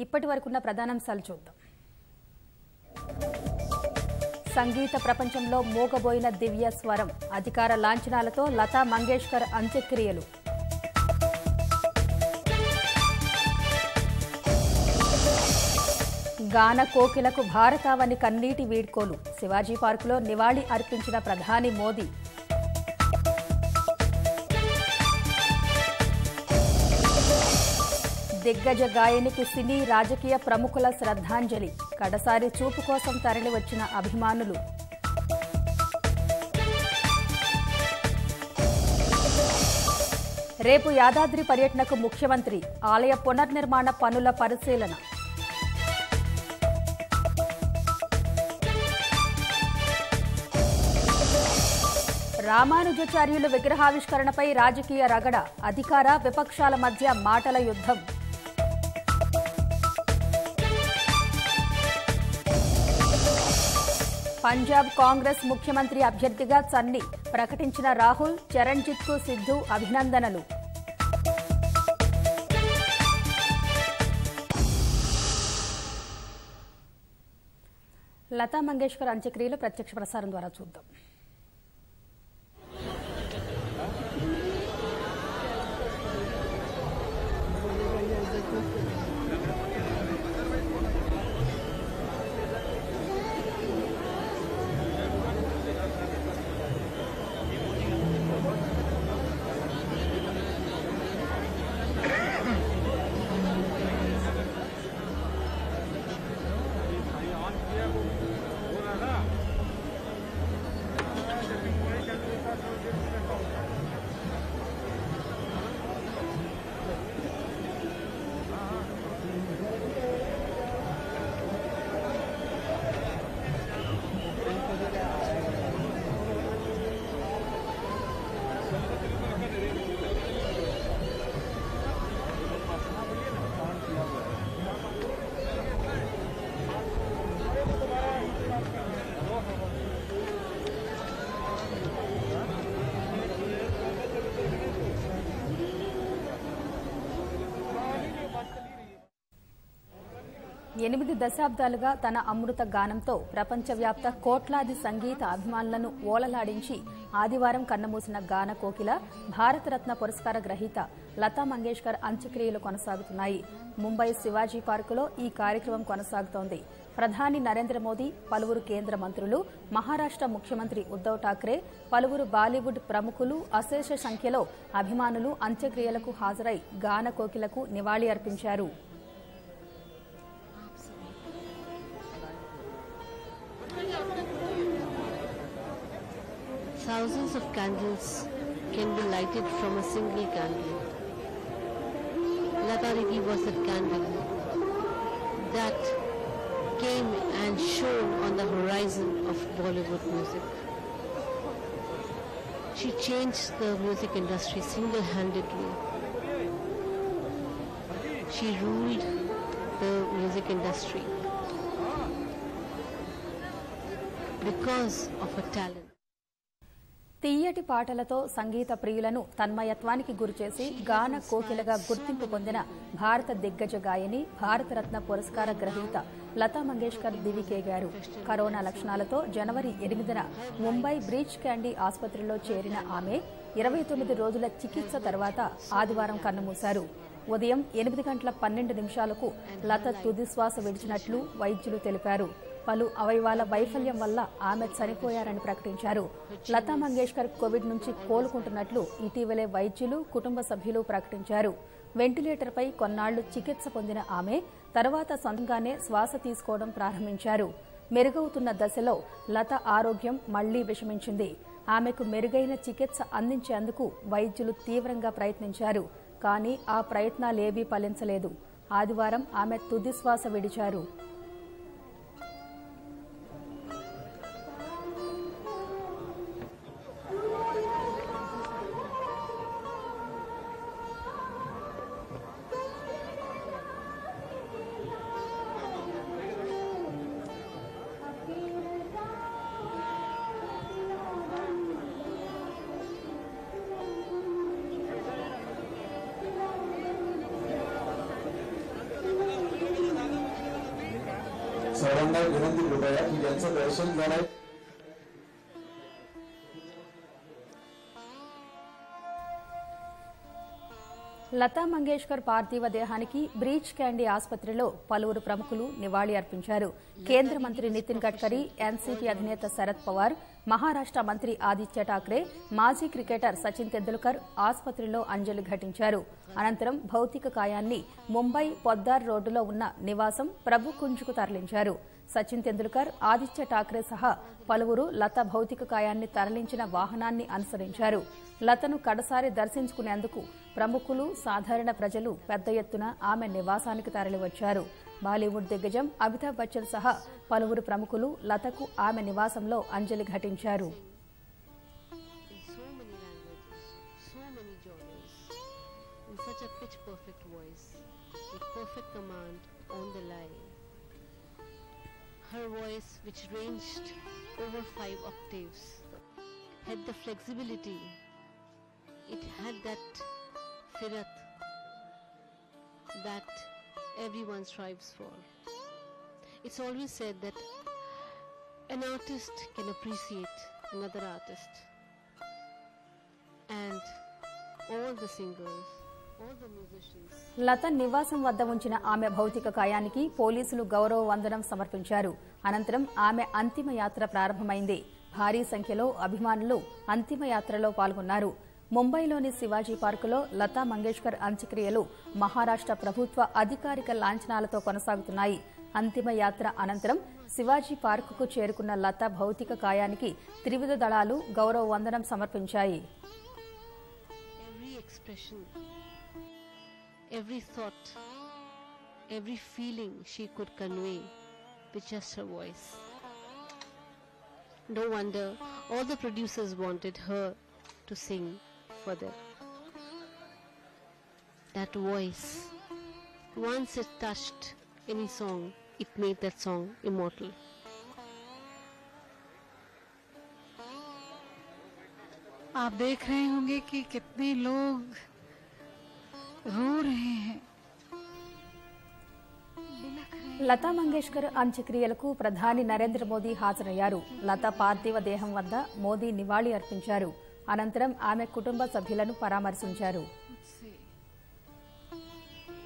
ఇప్పటివరకున్న ప్రధానాంశాలు చూద్దాం. సంగీత ప్రపంచంలో మోగబోయిన దివ్య స్వరం, అధికార లాంఛనాలతో లతా మంగేష్కర్ అంత్యక్రియలు. గాన కోకిలకు భారతావని కన్నీటి వీడ్కోలు, శివాజీ పార్కులో నివాళి అర్పించిన ప్రధాని మోదీ. దిగ్గజ గాయనికి సినీ రాజకీయ ప్రముఖుల శ్రద్ధాంజలి, కడసారి చూపు కోసం తరలివచ్చిన అభిమానులు. రేపు యాదాద్రి పర్యటనకు ముఖ్యమంత్రి, ఆలయ పునర్నిర్మాణ పనుల పరిశీలన. రామానుజాచార్యులు విగ్రహావిష్కరణపై రాజకీయ రగడ, అధికార విపక్షాల మధ్య మాటల యుద్ధం. పంజాబ్ కాంగ్రెస్ ముఖ్యమంత్రి అభ్యర్థిగా చన్ని, ప్రకటించిన రాహుల్, చరణ్జిత్కు సిద్ధు అభినందనలు. లతా మంగేష్కర్ అంత్యక్రియలు ప్రత్యక్ష ప్రసారం ద్వారా చూద్దాం. ఎనిమిది దశాబ్దాలుగా తన అమృత గానంతో ప్రపంచవ్యాప్త కోట్లాది సంగీత అభిమానులను ఓలలాడించి ఆదివారం కన్నమూసిన గాన కోకిల, భారతరత్న పురస్కార గ్రహీత లతా మంగేష్కర్ అంత్యక్రియలు కొనసాగుతున్నాయి. ముంబై శివాజీ పార్కులో ఈ కార్యక్రమం కొనసాగుతోంది. ప్రధాని నరేంద్ర మోదీ, పలువురు కేంద్ర మంత్రులు, మహారాష్ట్ర ముఖ్యమంత్రి ఉద్దవ్ ఠాక్రే, పలువురు బాలీవుడ్ ప్రముఖులు, అశేష సంఖ్యలో అభిమానులు అంత్యక్రియలకు హాజరై గాన కోకిలకు నివాళి అర్పించారు. Thousands of candles can be lighted from a single candle. Lata Didi was that candle that came and shone on the horizon of Bollywood music. She changed the music industry single-handedly. She ruled the music industry because of her talent. తీయటి పాటలతో సంగీత ప్రియులను తన్మయత్వానికి గురిచేసి గాన కోకిలగా గుర్తింపు పొందిన భారత దిగ్గజ గాయని, భారతరత్న పురస్కార గ్రహీత లతా మంగేష్కర్ దివికేగారు. కరోనా లక్షణాలతో జనవరి 8న ముంబై బ్రీచ్ క్యాండీ ఆసుపత్రిలో చేరిన ఆమె 29 రోజుల చికిత్స తర్వాత ఆదివారం కన్నుమూశారు. ఉదయం 8:12 లత తుదిశ్వాస విడిచినట్లు వైద్యులు తెలిపారు. పలు అవయవాల వైఫల్యం వల్ల ఆమె చనిపోయారని ప్రకటించారు. లతా మంగేష్కర్ కోవిడ్ నుంచి కోలుకుంటున్నట్లు ఇటీవలే వైద్యులు, కుటుంబ సభ్యులు ప్రకటించారు. వెంటిలేటర్పై కొన్నాళ్లు చికిత్స పొందిన ఆమె తర్వాత సొంతంగానే శ్వాస తీసుకోవడం ప్రారంభించారు. మెరుగవుతున్న దశలో లత ఆరోగ్యం మళ్లీ విషమించింది. ఆమెకు మెరుగైన చికిత్స అందించేందుకు వైద్యులు తీవ్రంగా ప్రయత్నించారు. కానీ ఆ ప్రయత్నాలేవీ ఫలించలేదు. ఆదివారం ఆమె తుదిశ్వాస విడిచారు. सर्वांना विनंती कृपया की ज्यांचं दर्शन झालंय లతా మంగేష్కర్ పార్థివ దేహానికి బ్రీచ్ క్యాండీ ఆసుపత్రిలో పలువురు ప్రముఖులు నివాళి అర్పించారు. కేంద్ర మంత్రి నితిన్ గడ్కరీ, ఎన్సీపీ అధినేత శరద్ పవార్, మహారాష్ట మంత్రి ఆదిత్య ఠాక్రే, మాజీ క్రికెటర్ సచిన్ తెందుల్కర్ ఆసుపత్రిలో అంజలి ఘటించారు. అనంతరం భౌతిక కాయాన్ని ముంబై పొద్దార్ రోడ్డులో ఉన్న నివాసం ప్రభుకుంజ్కు తరలించారు. సచిన్ తెందుల్కర్, ఆదిత్య ఠాక్రే సహా పలువురు లత భౌతిక కాయాన్ని తరలించిన వాహనాన్ని అనుసరించారు. లతను కడసారి దర్శించుకునేందుకు ప్రముఖులు, సాధారణ ప్రజలు పెద్ద ఎత్తున ఆమె నివాసానికి తరలివచ్చారు. బాలీవుడ్ దిగ్గజం అమితాబ్ బచ్చన్ సహా పలువురు ప్రముఖులు లతకు ఆమె నివాసంలో అంజలి ఘటించారు. Her voice, which ranged over 5 octaves, had the flexibility. It had that firat that everyone strives for. It's always said that an artist can appreciate another artist, and all the singers, all the musicians. లత నివాసం వద్ద ఉంచిన ఆమె భౌతిక కాయానికి పోలీసులు గౌరవ వందనం సమర్పించారు. అనంతరం ఆమె అంతిమ యాత్ర ప్రారంభమైంది. భారీ సంఖ్యలో అభిమానులు అంతిమ యాత్రలో పాల్గొన్నారు. ముంబైలోని శివాజీ పార్కులో లతా మంగేష్కర్ అంత్యక్రియలు మహారాష్ట ప్రభుత్వ అధికారిక లాంఛనాలతో కొనసాగుతున్నాయి. అంతిమ యాత్ర అనంతరం శివాజీ పార్కుకు చేరుకున్న లత భౌతిక కాయానికి త్రివిధ దళాలు గౌరవ వందనం సమర్పించాయి. Every thought, every feeling she could convey with just her voice. No wonder all the producers wanted her to sing further. That voice, once it touched any song, it made that song immortal. आप देख रहे होंगे कि कितने लोग रो रहे हैं. లతా మంగేష్కర్ అంత్యక్రియలకు ప్రధాని నరేంద్ర మోదీ హాజరయ్యారు. లతా పార్థివ దేహం వద్ద మోదీ నివాళి అర్పించారు. అనంతరం ఆమె కుటుంబ సభ్యులను పరామర్శించారు.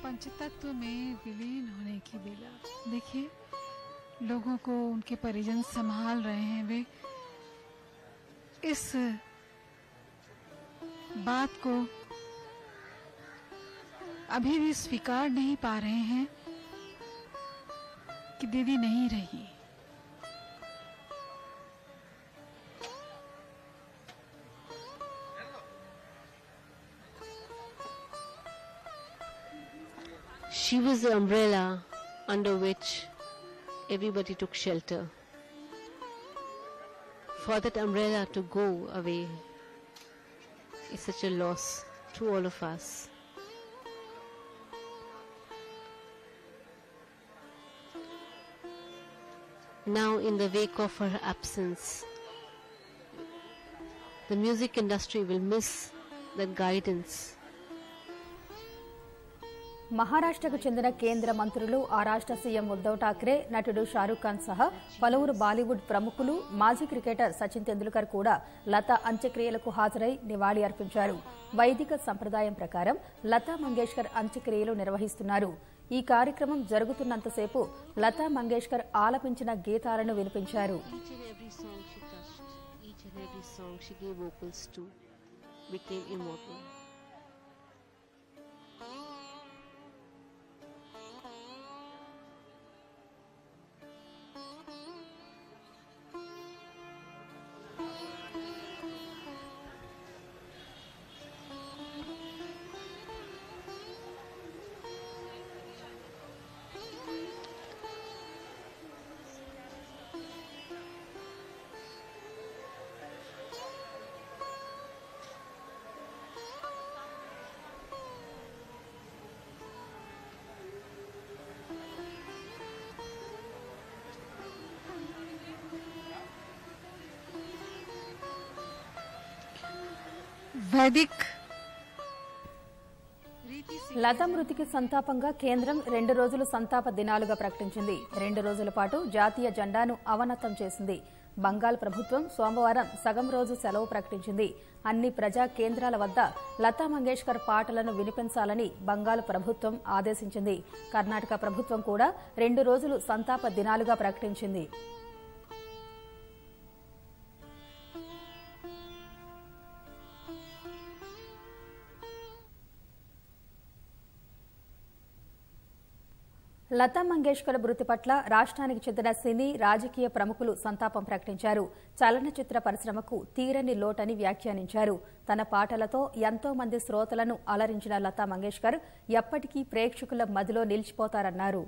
पंचतत्व में विलीन होने की बेला. देखिए, लोगों को उनके परिजन संभाल रहे हैं. वे इस बात को अभी भी स्वीकार नहीं पा रहे हैं कि दीदी नहीं रही. She was the umbrella under which everybody took shelter. For that umbrella to go away is such a loss to all of us. Now, in the wake of her absence, the music industry will miss that guidance. మహారాష్ట్రకు చెందిన కేంద్ర మంత్రులు, ఆ రాష్ట్ర CM Uddhav Thackeray, నటుడు షారూక్ ఖాన్ సహా పలువురు బాలీవుడ్ ప్రముఖులు, మాజీ క్రికెటర్ సచిన్ తెందుల్కర్ కూడా లతా అంత్యక్రియలకు హాజరై నివాళి అర్పించారు. వైదిక సంప్రదాయం ప్రకారం లతా మంగేష్కర్ అంత్యక్రియలు నిర్వహిస్తున్నారు. ఈ కార్యక్రమం జరుగుతున్నంతసేపు లతా మంగేష్కర్ ఆలపించిన గీతాలను వినిపించారు. Each and every song she gave vocals to became immortal. वैदिक లతా మృతికి సంతాపంగా కేంద్రం 2 రోజులు సంతాప దినాలుగా ప్రకటించింది. 2 రోజుల పాటు జాతీయ జెండాను అవనతం చేసింది. బంగాల్ ప్రభుత్వం సోమవారం సగం రోజు సెలవు ప్రకటించింది. అన్ని ప్రజా కేంద్రాల వద్ద లతా మంగేష్కర్ పాటలను వినిపించాలని బంగాల్ ప్రభుత్వం ఆదేశించింది. కర్ణాటక ప్రభుత్వం కూడా 2 రోజులు సంతాప దినాలుగా ప్రకటించింది. లతా మంగేష్కర్ మృతి పట్ల రాష్ట్రానికి చెందిన సినీ రాజకీయ ప్రముఖులు సంతాపం ప్రకటించారు. చలనచిత్ర పరిశ్రమకు తీరని లోటని వ్యాఖ్యానించారు. తన పాటలతో ఎంతో మంది శ్రోతలను అలరించిన లతా మంగేష్కర్ ఎప్పటికీ ప్రేక్షకుల మదిలో నిలిచిపోతారన్నారు.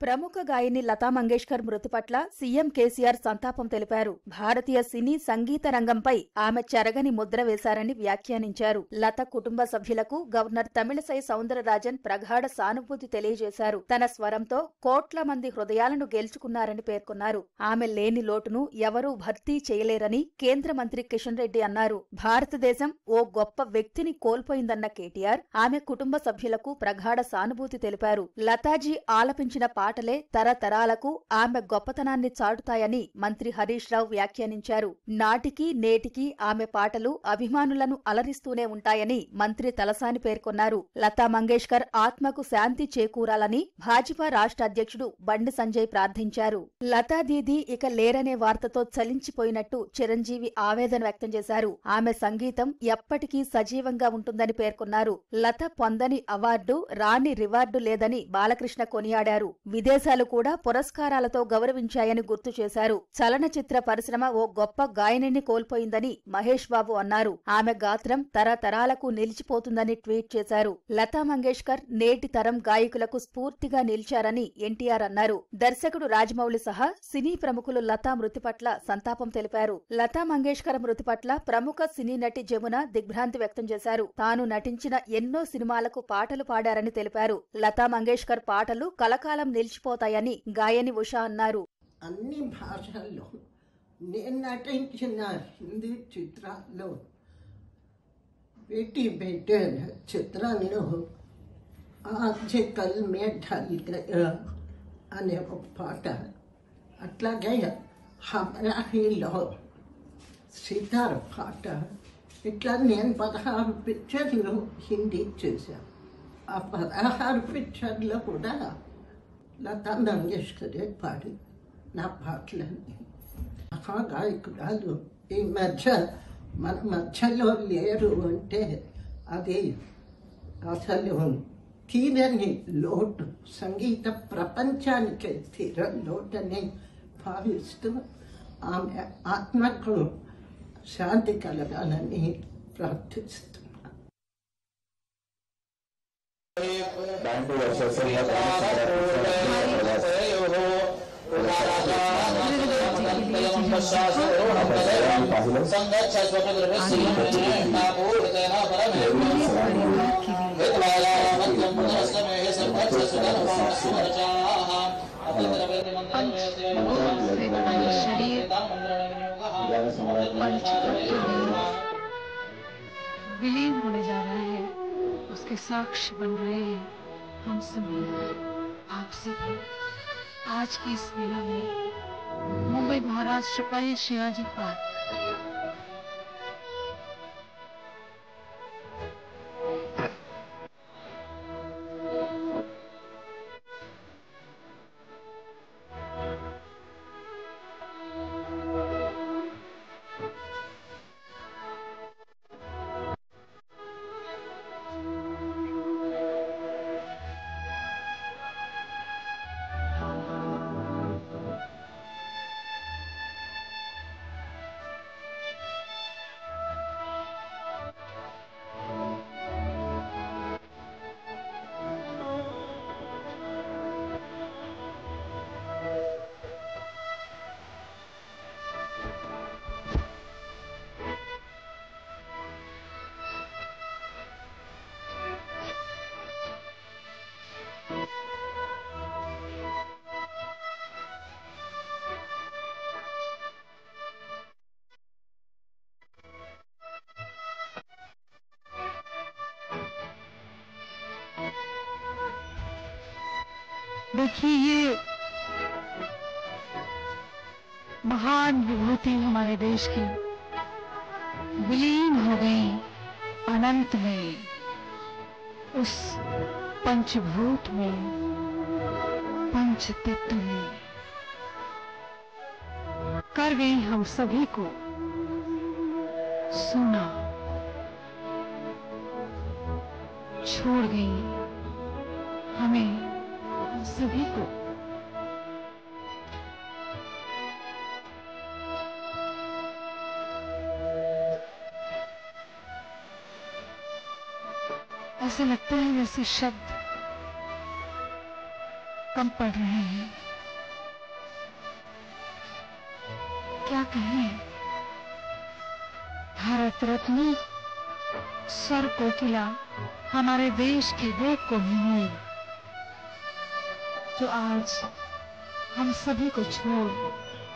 ప్రముఖ గాయని లతా మంగేష్కర్ మృతి పట్ల సీఎం కేసీఆర్ సంతాపం తెలిపారు. భారతీయ సినీ సంగీత రంగంపై ఆమె చెరగని ముద్ర వేశారని వ్యాఖ్యానించారు. లత కుటుంబ సభ్యులకు గవర్నర్ తమిళసై సౌందరరాజన్ ప్రగాఢ సానుభూతి తెలియజేశారు. తన స్వరంతో కోట్ల మంది హృదయాలను గెలుచుకున్నారని పేర్కొన్నారు. ఆమె లేని లోటును ఎవరూ భర్తీ చేయలేరని కేంద్ర మంత్రి కిషన్ రెడ్డి అన్నారు. భారతదేశం ఓ గొప్ప వ్యక్తిని కోల్పోయిందన్న కేటీఆర్ ఆమె కుటుంబ సభ్యులకు ప్రగాఢ సానుభూతి తెలిపారు. లతాజీ ఆలపించిన పాటలే తరతరాలకు ఆమె గొప్పతనాన్ని చాటుతాయని మంత్రి హరీష్ రావు వ్యాఖ్యానించారు. నాటికి నేటికి ఆమె పాటలు అభిమానులను అలరిస్తూనే ఉంటాయని మంత్రి తలసాని పేర్కొన్నారు. లతా మంగేష్కర్ ఆత్మకు శాంతి చేకూరాలని భాజపా రాష్ట్ర అధ్యక్షుడు బండి సంజయ్ ప్రార్థించారు. లతా దీదీ ఇక లేరనే వార్తతో చలించిపోయినట్టు చిరంజీవి ఆవేదన వ్యక్తం చేశారు. ఆమె సంగీతం ఎప్పటికీ సజీవంగా ఉంటుందని పేర్కొన్నారు. లత పొందని అవార్డు, రాని రివార్డు లేదని బాలకృష్ణ కొనియాడారు. విదేశాలు కూడా పురస్కారాలతో గౌరవించాయని గుర్తు చేశారు. చలనచిత్ర పరిశ్రమ ఓ గొప్ప గాయనిని కోల్పోయిందని మహేష్ బాబు అన్నారు. ఆమె గాత్రం తరతరాలకు నిలిచిపోతుందని ట్వీట్ చేశారు. లతా మంగేష్కర్ నేటి తరం గాయకులకు స్ఫూర్తిగా నిలిచారని ఎన్టీఆర్ అన్నారు. దర్శకుడు రాజమౌళి సహా సినీ ప్రముఖులు లతా మృతి పట్ల సంతాపం తెలిపారు. లతా మంగేష్కర్ మృతి పట్ల ప్రముఖ సినీ నటి జమున దిగ్భ్రాంతి వ్యక్తం చేశారు. తాను నటించిన ఎన్నో సినిమాలకు పాటలు పాడారని తెలిపారు. లతా మంగేష్కర్ పాటలు కలకాలం నిలిచిపోతాయని గాయని ఉషా అన్నారు. అన్ని భాషల్లో నేను నటించిన హిందీ చిత్రాల్లో బేటీ బేటే చిత్రంలో ఆజ్ కల్ మే ఢల్ గయా అనే ఒక పాట, అట్లాగే హమరాహీలో సితార్ పాట, ఇట్లా నేను 16 పిక్చర్లు హిందీ చేశాను. ఆ 16 పిక్చర్లో కూడా లతా మంగేష్కరే పాడి నా పాటలన్నీ. మహాగాయకురాలు ఈ మధ్య మన మధ్యలో లేరు అంటే అది అసలు తీరని లోటు, సంగీత ప్రపంచానికే తీరని లోటని భావిస్తూ ఆమె ఆత్మకు శాంతి కలగాలని ప్రార్థిస్తున్నాను. विलीन होने जा रहा है, उसके साक्ष्य बन रहे हैं हम सभी, आप सभी। आज की इस मेला में मुंबई महाराष्ट्र पर शिवाजी पार्क देखिए, ये महान विभूति हमारे देश की विलीन हो गई अनंत में, उस पंचभूत में, पंच तत्व में, कर गई हम सभी को सुना, छोड़ गई हमें हम सभी को। ऐसे लगता है जैसे शब्द कम पड़ रहे हैं। क्या कहें, भारत रत्न स्वर कोकिला हमारे देश की वो कोहिनूर जो आज हम सभी को छोड़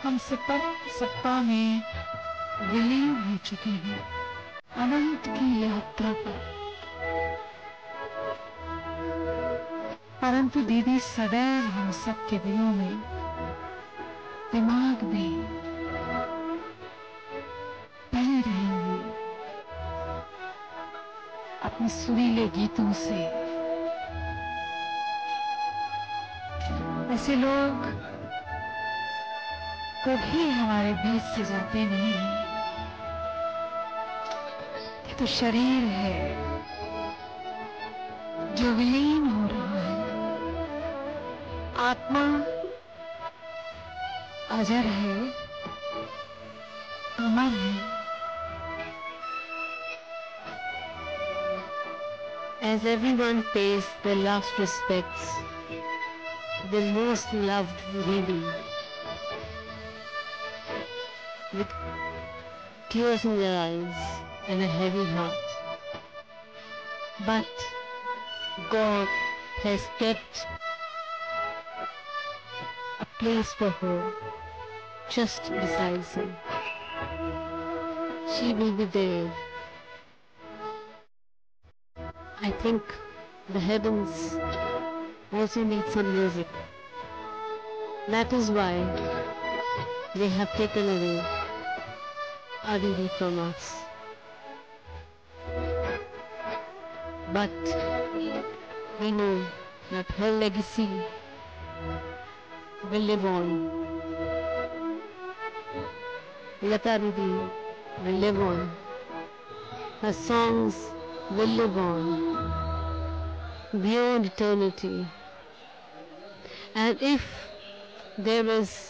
हमसे पर सत्ता में विलीन हो चुके हैं अनंत की यात्रा पर। परंतु दीदी सदैव हम सबके दिलों में, दिमाग में बने रहेंगी अपने सुरीले गीतों से। ऐसे लोग कभी हमारे बीच से जाते नहीं। ये तो शरीर है जो विलीन हो रहा है, आत्मा अजर है, अमर है। As everyone pays their last respects, their most loved Devi, with tears in their eyes and a heavy heart. But God has kept a place for her just beside him. She will be there. I think the heavens also need some music. That is why they have taken away Aditi from us. But we know that her legacy will live on. Lata Didi will live on. Her songs will live on beyond eternity. And if there is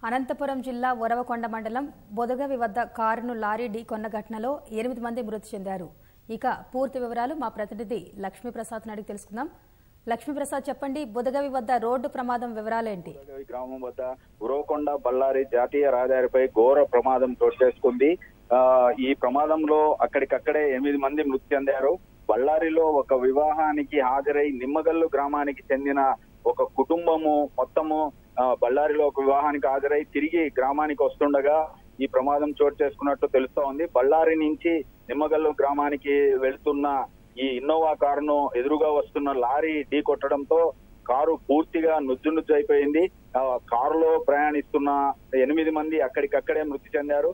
Anantapuram జిల్లా ఒరవకొండ మండలం బొదగవి వద్ద కారును lorry ఢీకొన్న ఘటనలో 8 మంది మృతి చెందారు. ఇక పూర్తి వివరాలు మా ప్రతినిధి లక్ష్మీప్రసాద్ అడిగి తెలుసుకుందాం. లక్ష్మీప్రసాద్ చెప్పండి, బొదగవి వద్ద రోడ్డు ప్రమాదం వివరాలేంటి? బొదగవి గ్రామం వద్ద ఉరవకొండ బళ్ళారి జాతీయ రహదారిపై ఘోర ప్రమాదం చోటు చేసుకుంది. ఈ ప్రమాదంలో అక్కడికక్కడే 8 మంది మృతి చెందారు. బళ్ళారిలో ఒక వివాహానికి హాజరై నిమ్మగల్లు గ్రామానికి చెందిన ఒక కుటుంబము మొత్తము బళ్ళారిలో ఒక వివాహానికి హాజరై తిరిగి గ్రామానికి వస్తుండగా ఈ ప్రమాదం చోటు చేసుకున్నట్టు తెలుస్తా ఉంది. బళ్ళారి నుంచి నిమ్మగల్లు గ్రామానికి వెళ్తున్న ఈ ఇన్నోవా కారును ఎదురుగా వస్తున్న లారీ ఢీ కొట్టడంతో కారు పూర్తిగా నుజ్జు అయిపోయింది. కారులో ప్రయాణిస్తున్న 8 మంది అక్కడికక్కడే మృతి చెందారు.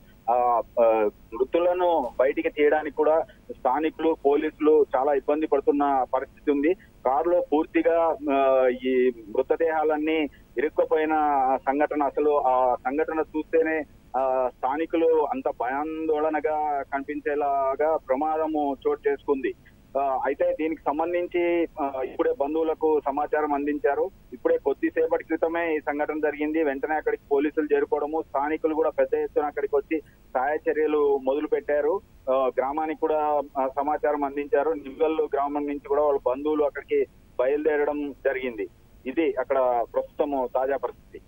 మృతులను బయటికి తీయడానికి కూడా స్థానికులు పోలీసులు చాలా ఇబ్బంది పడుతున్న పరిస్థితి ఉంది. కారులో పూర్తిగా ఈ మృతదేహాలన్నీ ఇరుక్కుపోయిన సంఘటన, అసలు ఆ సంఘటన చూస్తేనే స్థానికులు అంత భయాందోళనగా కనిపించేలాగా ప్రమాదము చోటు చేసుకుంది. అయితే దీనికి సంబంధించి ఇప్పుడే బంధువులకు సమాచారం అందించారు. ఇప్పుడే కొద్దిసేపటి క్రితమే ఈ సంఘటన జరిగింది. వెంటనే అక్కడికి పోలీసులు చేరుకోవడము, స్థానికులు కూడా పెద్ద ఎత్తున అక్కడికి వచ్చి సహాయ చర్యలు మొదలు పెట్టారు. గ్రామానికి కూడా సమాచారం అందించారు. నిమ్మగల్లు గ్రామం నుంచి కూడా వాళ్ళ బంధువులు అక్కడికి బయలుదేరడం జరిగింది. ఇది అక్కడ ప్రస్తుతం తాజా పరిస్థితి.